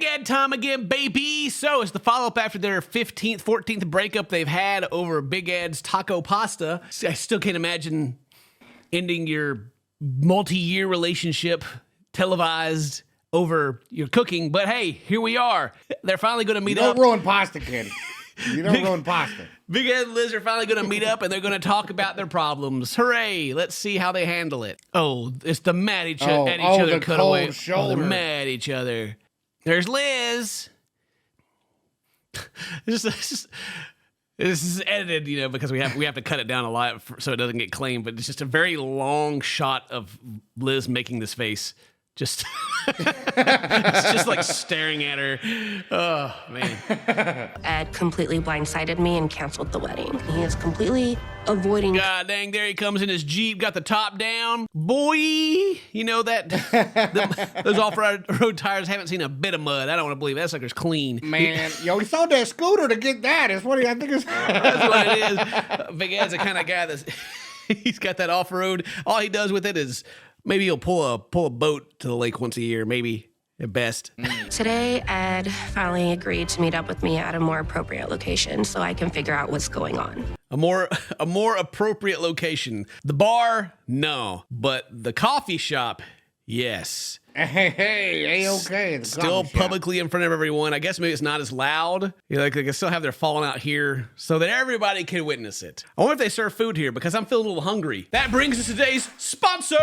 Big Ed time again, baby. So it's the follow-up after their 15th, 14th breakup they've had over Big Ed's taco pasta. I still can't imagine ending your multi-year relationship televised over your cooking. But hey, here we are. They're finally going to meet up. You don't ruin pasta, kid. You don't ruin pasta. Big Ed and Liz are finally going to meet up, and they're going to talk about their problems. Hooray! Let's see how they handle it. Oh, it's the mad at each other cutaway. Oh, they're mad at each other. There's Liz. This is edited, you know, because we have to cut it down a lot so it doesn't get claimed. But it's just a very long shot of Liz making this face. Just it's just like staring at her. Oh, man. Ed completely blindsided me and canceled the wedding. He is completely avoiding. God dang, there he comes in his Jeep, got the top down. Boy, you know that those off-road tires haven't seen a bit of mud. I don't want to believe that sucker's clean. Man, yo, he sold that scooter to get that. That's what I think it's. That's what it is. Big Ed's the kind of guy that's he's got that off-road. All he does with it is maybe he'll pull a boat to the lake once a year, maybe at best. Today, Ed finally agreed to meet up with me at a more appropriate location so I can figure out what's going on. A more appropriate location. The bar, no, but the coffee shop, yes. Hey, okay. Still publicly in front of everyone. I guess maybe it's not as loud. You know, like they can still have their falling out here so that everybody can witness it. I wonder if they serve food here because I'm feeling a little hungry. That brings us to today's sponsor.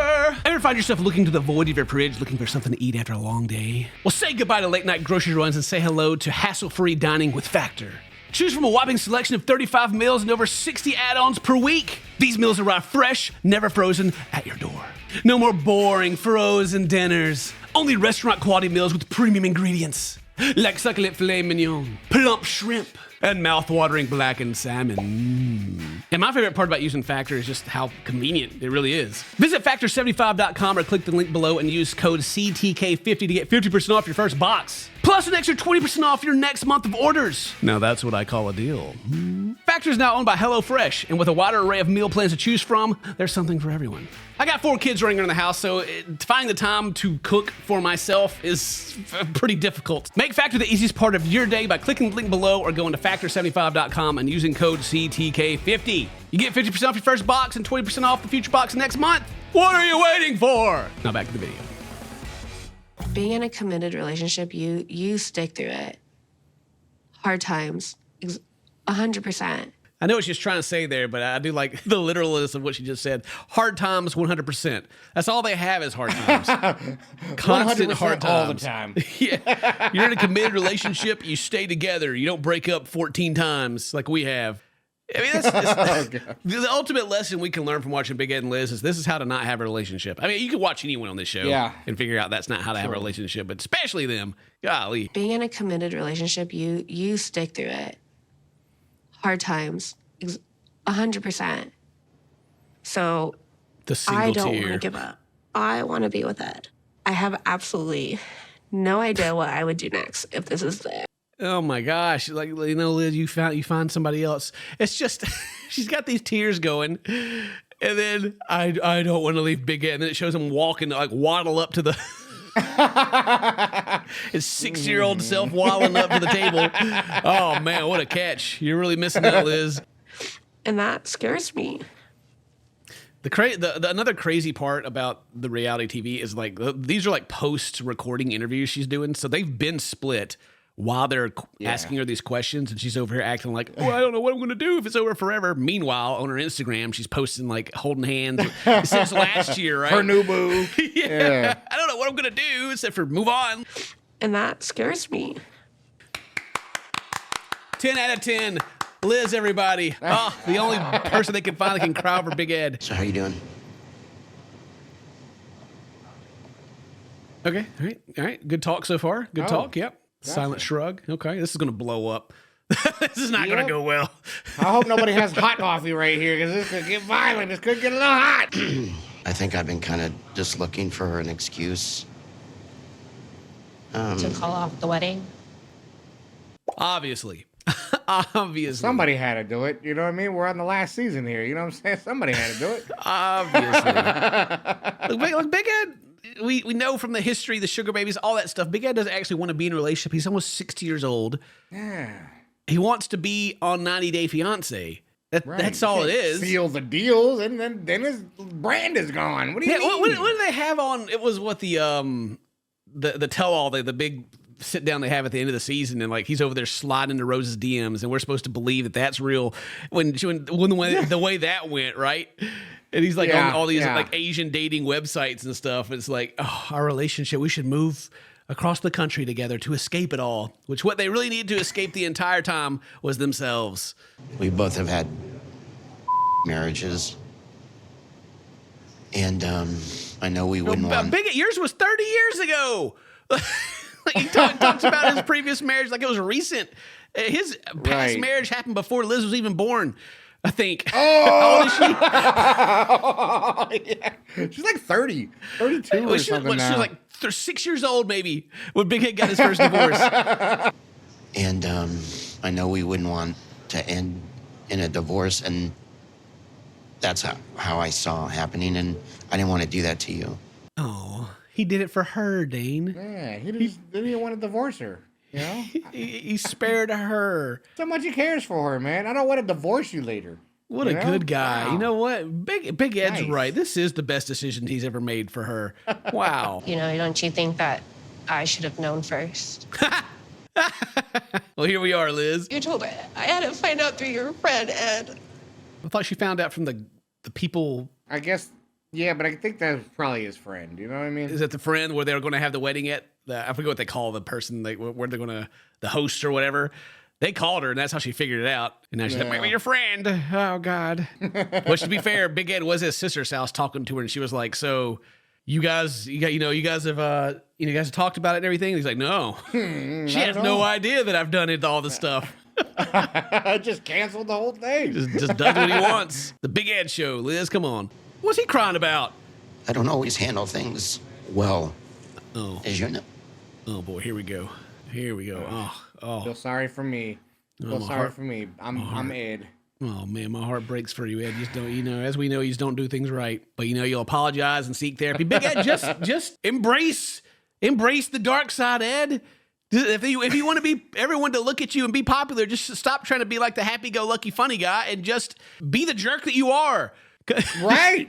Ever find yourself looking to the void of your fridge, looking for something to eat after a long day? Well, say goodbye to late night grocery runs and say hello to hassle-free dining with Factor. Choose from a whopping selection of 35 meals and over 60 add-ons per week. These meals arrive fresh, never frozen, at your door. No more boring frozen dinners. Only restaurant-quality meals with premium ingredients. Like succulent filet mignon, plump shrimp, and mouth-watering blackened salmon. And my favorite part about using Factor is just how convenient it really is. Visit Factor75.com or click the link below and use code CTK50 to get 50% off your first box. Plus an extra 20% off your next month of orders. Now that's what I call a deal. Factor is now owned by HelloFresh, and with a wider array of meal plans to choose from, there's something for everyone. I got 4 kids running around the house, so finding the time to cook for myself is pretty difficult. Make Factor the easiest part of your day by clicking the link below or going to Factor75.com and using code CTK50. You get 50% off your first box and 20% off the future box next month. What are you waiting for? Now back to the video. Being in a committed relationship, you stick through it. Hard times, 100%. I know what she's trying to say there, but I do like the literalness of what she just said. Hard times, 100%. That's all they have is hard times. Constant hard times. All the time. Yeah. You're in a committed relationship, you stay together. You don't break up 14 times like we have. I mean, the ultimate lesson we can learn from watching Big Ed and Liz is this is how to not have a relationship. I mean, you can watch anyone on this show and figure out that's not how to have a relationship, but especially them. Golly. Being in a committed relationship, you stick through it. Hard times, 100%. So I don't want to give up. I want to be with Ed. I have absolutely no idea what I would do next if this is the end. Oh my gosh! Like, you know, Liz, you find somebody else. It's just she's got these tears going, and then I don't want to leave Big Ed, and then it shows him walking, like waddle up to the his 6-year-old self waddling up to the table. Oh man, what a catch! You're really missing that, Liz. And that scares me. The another crazy part about the reality TV is like these are like post-recording interviews she's doing, so they've been split while they're asking her these questions, and she's over here acting like, oh, I don't know what I'm going to do if it's over forever. Meanwhile, on her Instagram, she's posting like holding hands since last year, right? Her new boo. Yeah. I don't know what I'm going to do except for move on. And that scares me. 10 out of 10. Liz, everybody. Oh, the only person they can find that can cry over Big Ed. So how you doing? Okay. All right. Good talk so far. Good talk. Yep. Gotcha. Silent shrug. Okay. This is going to blow up. This is not going to go well. I hope nobody has hot coffee right here because this could get violent. This could get a little hot. I think I've been kind of just looking for an excuse. To call off the wedding? Obviously. Obviously. Somebody had to do it. You know what I mean? We're on the last season here. You know what I'm saying? Somebody had to do it. Obviously. Look, Big Ed, we know from the history, the sugar babies, all that stuff, Big Ed doesn't actually want to be in a relationship. He's almost 60 years old. Yeah. He wants to be on 90 Day Fiance. That's all it is. Seal the deals, and then his brand is gone. What do you mean? What do they have on? It was what the tell-all, the big sit-down they have at the end of the season, and like he's over there sliding into Rose's DMs, and we're supposed to believe that that's real when the way that went, right? And he's like on all these like Asian dating websites and stuff. It's like, oh, our relationship, we should move across the country together to escape it all, which what they really needed to escape the entire time was themselves. We both have had marriages. And I know we wouldn't want... Yours was 30 years ago. Like he talks about his previous marriage like it was recent. His past marriage happened before Liz was even born, I think. Oh! How old is she? Yeah. She's like 30, 32 or something now. She was like 6 years old maybe when Big Head got his first divorce. And I know we wouldn't want to end in a divorce, and that's how I saw it happening, and I didn't want to do that to you. Oh, he did it for her, Dane. Yeah, he didn't want to divorce her. You know, he spared her. So much he cares for her, man. I don't want to divorce you later. What a good guy. Wow. You know what? Big Ed's right. This is the best decision he's ever made for her. Wow. You know, don't you think that I should have known first? Well, here we are, Liz. You told me I had to find out through your friend, Ed. I thought she found out from the people. I guess, yeah, but I think that's probably his friend. You know what I mean? Is it the friend where they were going to have the wedding at? I forget what they call the person, where they're going to, the host or whatever. They called her, and that's how she figured it out. And now she's like, maybe your friend. Oh, God. Which, to be fair, Big Ed was at his sister's house talking to her, and she was like, so you guys have talked about it and everything? And he's like, no. She has no idea that I've done all this stuff. Just canceled the whole thing. Just does what he wants. The Big Ed Show. Liz, come on. What's he crying about? I don't always handle things well. Oh. As you know. Oh, boy. Here we go. Oh. Feel sorry for me. Feel sorry for me. I'm Ed. Oh, man, my heart breaks for you, Ed. You just don't, as we know, you just don't do things right. But, you'll apologize and seek therapy. Big Ed, just embrace the dark side, Ed. If you want everyone to look at you and be popular, just stop trying to be like the happy-go-lucky funny guy and just be the jerk that you are. Right.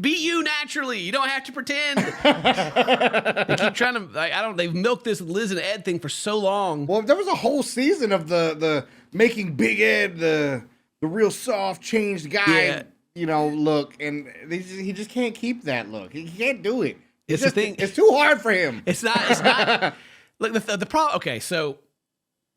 Be you naturally. You don't have to pretend. They keep trying to, they've milked this Liz and Ed thing for so long. Well, there was a whole season of the making Big Ed the real soft, changed guy, look, and he just can't keep that look. He can't do it. It's the thing. It's too hard for him. It's not. Look, the problem. Okay, so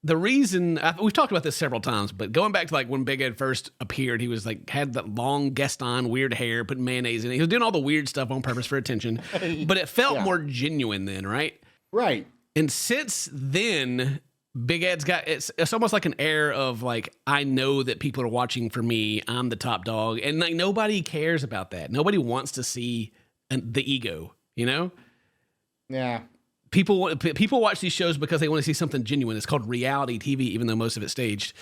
the reason we've talked about this several times, but going back to like when Big Ed first appeared, he was like had that long Gaston weird hair, putting mayonnaise in it. He was doing all the weird stuff on purpose for attention, but it felt more genuine then, right? Right. And since then, Big Ed's got it's almost like an air of like, I know that people are watching for me. I'm the top dog, and like nobody cares about that. Nobody wants to see the ego, Yeah. People watch these shows because they want to see something genuine. It's called reality TV, even though most of it's staged.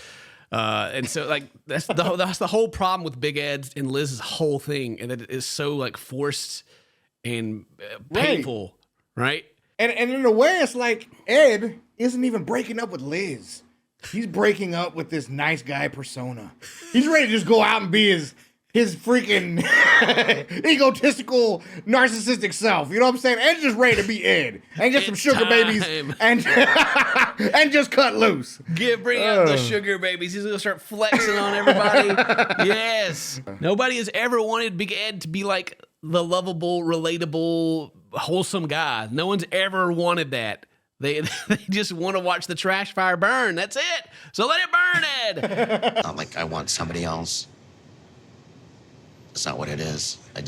And so, like, that's the whole problem with Big Ed's and Liz's whole thing, and that it is so like forced and painful, right? And in a way, it's like Ed isn't even breaking up with Liz. He's breaking up with this nice guy persona. He's ready to just go out and be his freaking egotistical, narcissistic self. You know what I'm saying? Ed's just ready to be Ed. And get some sugar babies and just cut loose. Bring out the sugar babies. He's going to start flexing on everybody. Yes. Nobody has ever wanted Big Ed to be like the lovable, relatable, wholesome guy. No one's ever wanted that. They just want to watch the trash fire burn. That's it. So let it burn, Ed. Not like I want somebody else. That's not what it is. I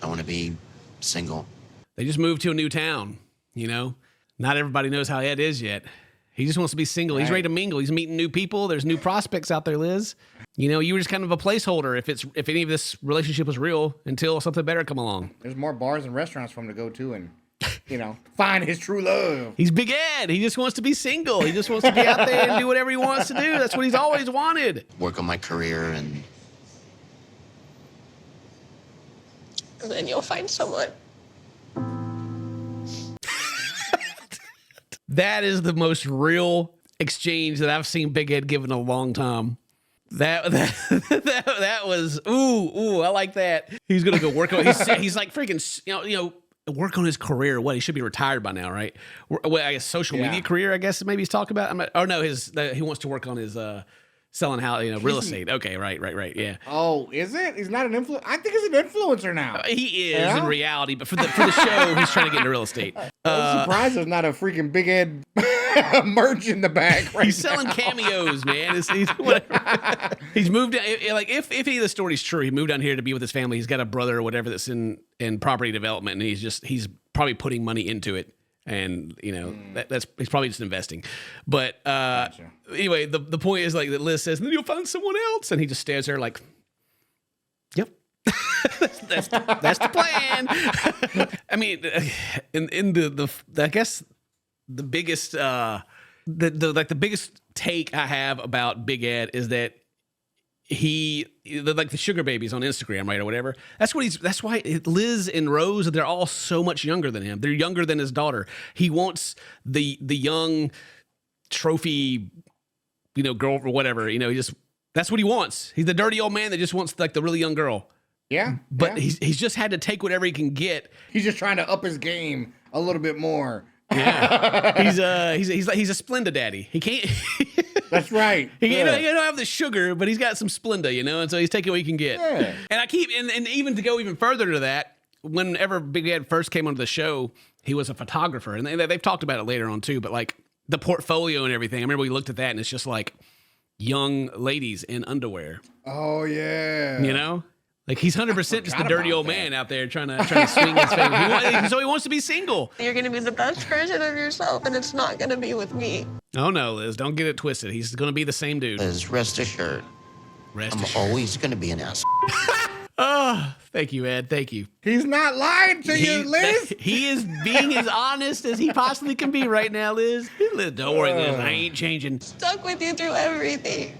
want to be single. They just moved to a new town, Not everybody knows how Ed is yet. He just wants to be single. Right. He's ready to mingle. He's meeting new people. There's new prospects out there, Liz. You were just kind of a placeholder if any of this relationship was real until something better come along. There's more bars and restaurants for him to go to and, find his true love. He's Big Ed. He just wants to be single. He just wants to be out there and do whatever he wants to do. That's what he's always wanted. Work on my career and and then you'll find someone. That is the most real exchange that I've seen Big Ed give in a long time. That was I like that. He's gonna go work on. He's like freaking you know work on his career. What, he should be retired by now, right? Well, I guess social media career. I guess maybe he's talking about. He wants to work on his selling house, real estate. Okay, right, yeah. Oh, is it? He's not an influencer. I think he's an influencer now. He is in reality, but for the show, he's trying to get into real estate. I'm surprised there's not a freaking Big Ed merch in the bag right He's selling cameos, man. He's moved down. Like if any of the story's true, he moved down here to be with his family. He's got a brother or whatever that's in property development, and he's probably putting money into it. And he's probably just investing, but gotcha. Anyway, the point is like that Liz says, and then you'll find someone else, and he just stares there like, "Yep, that's the plan." I mean, in the I guess the biggest the biggest take I have about Big Ed is that like the sugar babies on Instagram, right, or whatever. That's why Liz and Rose, they're all so much younger than him. They're younger than his daughter. He wants the young trophy, girl or whatever. That's what he wants. He's the dirty old man that just wants like the really young girl. Yeah. But he's just had to take whatever he can get. He's just trying to up his game a little bit more. Yeah. he's a Splenda daddy. He can't. That's right. He don't have the sugar, but he's got some Splenda, and so he's taking what he can get. Yeah. And I keep, and even to go even further to that, whenever Big Ed first came onto the show, he was a photographer, and they've talked about it later on too. But like the portfolio and everything, I remember we looked at that, and it's just like young ladies in underwear. Oh yeah. Like he's 100% just the dirty old man out there trying to swing his family. So he wants to be single. You're going to be the best version of yourself, and it's not going to be with me. Oh no, Liz, don't get it twisted. He's going to be the same dude. Liz, rest assured. I'm always going to be an ass. Oh, thank you, Ed. Thank you. He's not lying to you, Liz. He is being as honest as he possibly can be right now, Liz. Don't worry, Liz. I ain't changing. Stuck with you through everything.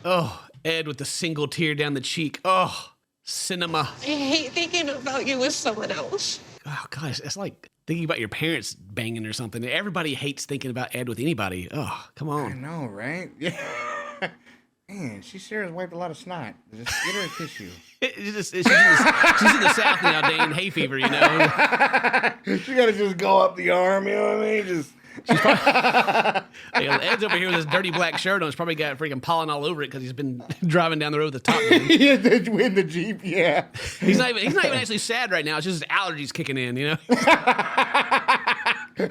Oh. Ed with the single tear down the cheek. Oh, cinema. I hate thinking about you with someone else. Oh, gosh, it's like thinking about your parents banging or something. Everybody hates thinking about Ed with anybody. Oh, come on. I know, right? Yeah. Man, she sure has wiped a lot of snot. Just get her a tissue. She's in the South now, Dane. Hay fever, She got to just go up the arm, you know what I mean? Just... Ed's over here with his dirty black shirt on. He's probably got freaking pollen all over it because he's been driving down the road with the top down. In the Jeep, yeah. He's not even actually sad right now. It's just his allergies kicking in,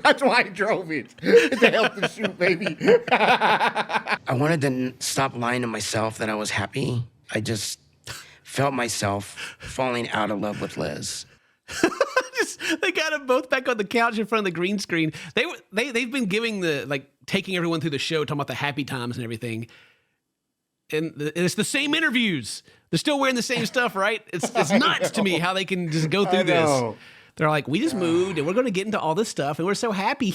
That's why I drove it. It's a healthy shoot, baby. I wanted to stop lying to myself that I was happy. I just felt myself falling out of love with Liz. They got them both back on the couch in front of the green screen. They've been giving taking everyone through the show, talking about the happy times and everything. And it's the same interviews. They're still wearing the same stuff, right? It's nuts to me how they can just go through this. They're like, we just moved and we're going to get into all this stuff and we're so happy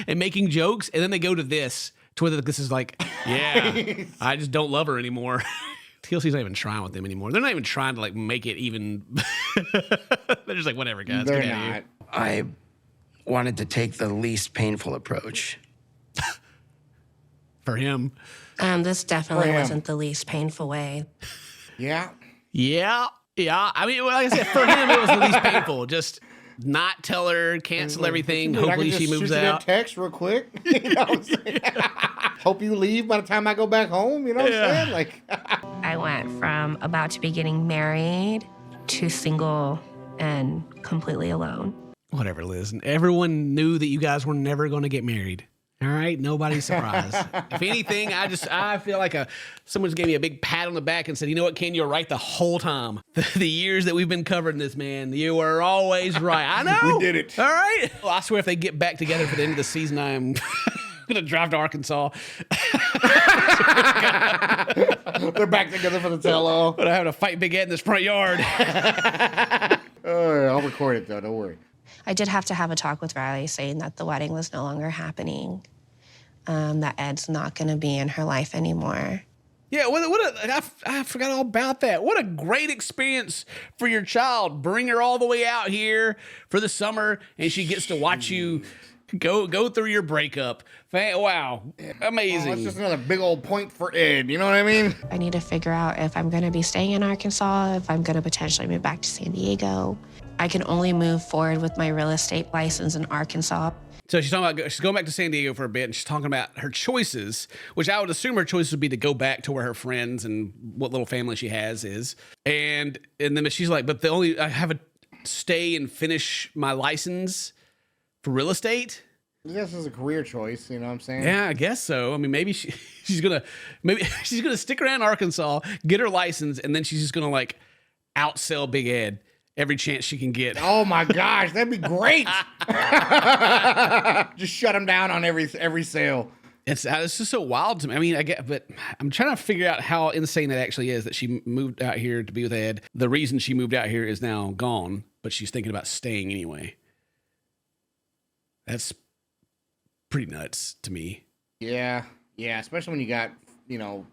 and making jokes. And then they go to this to where this is like, yeah, I just don't love her anymore. TLC's not even trying with them anymore. They're not even trying to make it even. They're just like, whatever, guys. They're not. I wanted to take the least painful approach. For him. This definitely wasn't the least painful way. Yeah. Yeah. I mean, like I said, for him, it was the least painful. Just not tell her, cancel everything. Hopefully she moves out. Text real quick. You know what I'm saying? Hope you leave by the time I go back home. You know what I'm saying? I went from about to be getting married to single and completely alone. Whatever, Liz. Everyone knew that you guys were never going to get married. All right? Nobody's surprised. If anything, I feel like someone just gave me a big pat on the back and said, you know what, Ken, you're right the whole time. The years that we've been covering this, man, you were always right. I know. We did it. All right? Well, I swear if they get back together for the end of the season, I'm going to drive to Arkansas. They're back together for the tell-all. But I have to fight Big Ed in this front yard. I'll record it, though. Don't worry. I did have to have a talk with Riley saying that the wedding was no longer happening, that Ed's not going to be in her life anymore. Yeah, I forgot all about that. What a great experience for your child. Bring her all the way out here for the summer, and she gets to watch you go through your breakup. Wow, amazing. That's just another big old point for Ed. You know what I mean? I need to figure out if I'm going to be staying in Arkansas, if I'm going to potentially move back to San Diego. I can only move forward with my real estate license in Arkansas. So she's going back to San Diego for a bit, and she's talking about her choices, which I would assume her choices would be to go back to where her friends and what little family she has is. And then she's like, but I have to stay and finish my license for real estate. This is a career choice, you know what I'm saying? Yeah, I guess so. I mean, maybe she's gonna stick around Arkansas, get her license, and then she's just gonna like outsell Big Ed every chance she can get. Oh my gosh, that'd be great. Just shut him down on every sale. It's just so wild to me. I mean, but I'm trying to figure out how insane that actually is that she moved out here to be with Ed. The reason she moved out here is now gone, but she's thinking about staying anyway. That's pretty nuts to me. Yeah, especially when you got,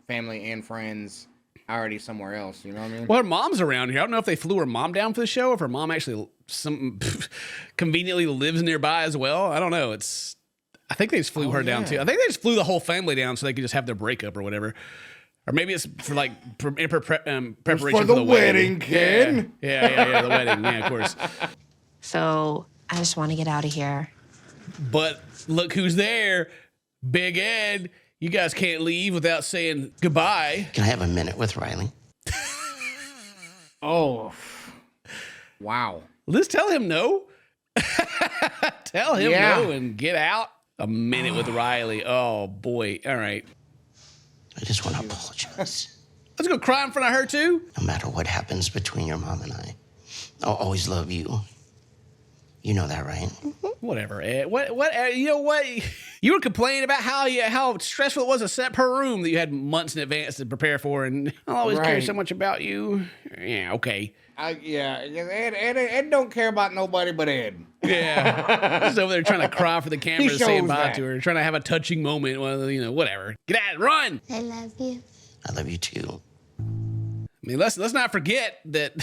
family and friends already somewhere else, you know what I mean? Well, her mom's around here. I don't know if they flew her mom down for the show, or if her mom actually conveniently lives nearby as well. I don't know. I think they just flew her down too. I think they just flew the whole family down so they could just have their breakup or whatever. Or maybe it's for like preparation for the wedding, Ken. Yeah, the wedding. Yeah, of course. So I just want to get out of here. But look who's there. Big Ed. You guys can't leave without saying goodbye. Can I have a minute with Riley? Oh, wow. Let's tell him no. Tell him no and get out. A minute with Riley. Oh, boy. All right. I just want to apologize. Let's go cry in front of her, too. No matter what happens between your mom and I, I'll always love you. You know that, right? Whatever, Ed. What? You know what? You were complaining about how stressful it was to set up her room that you had months in advance to prepare for, and I always care so much about you. Yeah, okay. Ed don't care about nobody but Ed. Yeah. He's over there trying to cry for the camera to say bye to her, trying to have a touching moment. Well, whatever. Get out, run. I love you. I love you too. I mean, let's not forget that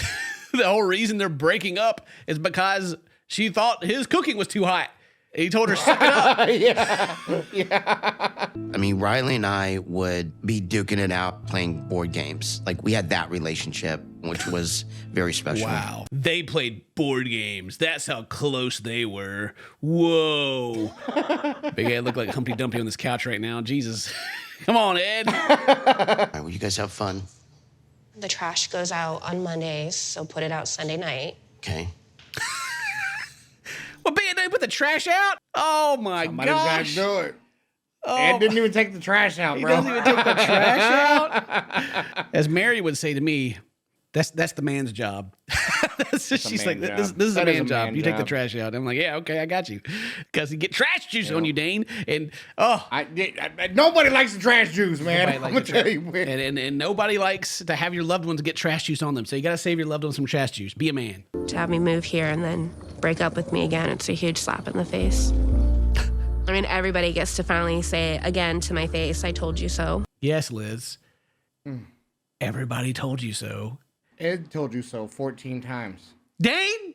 the whole reason they're breaking up is because she thought his cooking was too hot. He told her, suck it up. Yeah. I mean, Riley and I would be duking it out playing board games. Like, we had that relationship, which was very special. Wow. They played board games. That's how close they were. Whoa. Big Ed looked like Humpty Dumpty on this couch right now. Jesus. Come on, Ed. All right, well, you guys have fun. The trash goes out on Mondays, so put it out Sunday night. Okay. Well, Big Ed didn't put the trash out? Oh, my Somebody's gosh. got to do it. Oh, Ed didn't even take the trash out, bro. He doesn't even take the trash out? As Mary would say to me, that's the man's job. She's like, this is a man's job. You take the trash out. I'm like, yeah, okay, I got you. Because you get trash juice on you, Dane. And, nobody likes the trash juice, man. I'm Nobody going to tell you. and nobody likes to have your loved ones get trash juice on them. So you got to save your loved ones some trash juice. Be a man. To have me move here and then break up with me again, it's a huge slap in the face. I mean, everybody gets to finally say again to my face, I told you so. Yes, Liz. Everybody told you so. Ed told you so 14 times. Dane?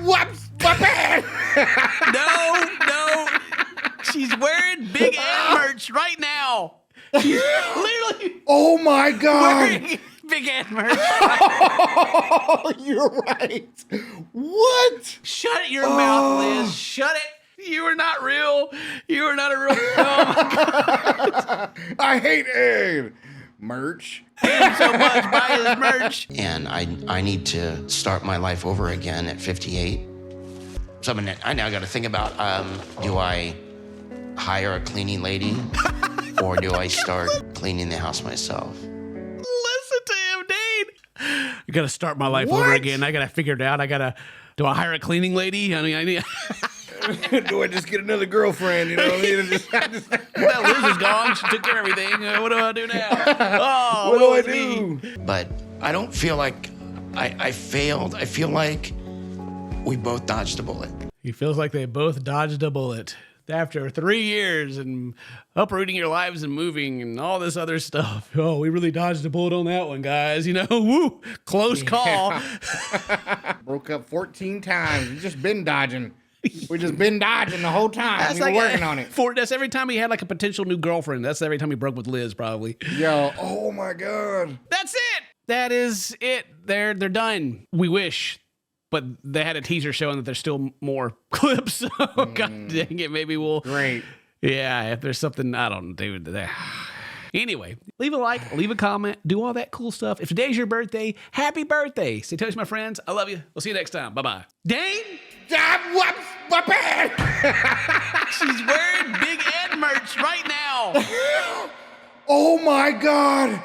Whoops, my bad. No. She's wearing Big Ed merch right now. She's literally Oh my God. wearing Big Ed merch. Oh, you're right. What? Shut your mouth, Liz. Shut it. You are not real. You are not a real. Oh my God. I hate Ed. Merch. Hate him so much. Buy his merch. And I need to start my life over again at 58. So I now got to think about, do I hire a cleaning lady or do I start cleaning the house myself? Listen to him, Dane. I got to start my life over again. I got to figure it out. Do I hire a cleaning lady? I mean, Do I just get another girlfriend? You know what I mean? Well, Liz is gone. She took care of everything. What do I do now? Oh, what do I do? But I don't feel like I failed. I feel like we both dodged a bullet. He feels like they both dodged a bullet. after 3 years and uprooting your lives and moving and all this other stuff. Oh, we really dodged a bullet on that one, guys. You know, woo, close call. Broke up 14 times. We've just been dodging. We just been dodging the whole time. That's We were working on it. That's every time he had like a potential new girlfriend. That's every time he broke with Liz, probably. Yo, oh my God. That's it. That is it. They're done. We wish. But they had a teaser showing that there's still more clips. So God dang it. Maybe we'll. Great. Yeah, if there's something, I don't know, David. Anyway, leave a like, leave a comment, do all that cool stuff. If today's your birthday, happy birthday. Stay touch, my friends. I love you. We'll see you next time. Bye-bye. Dane? Whoops, my bad. She's wearing Big Ed merch right now. Oh my God.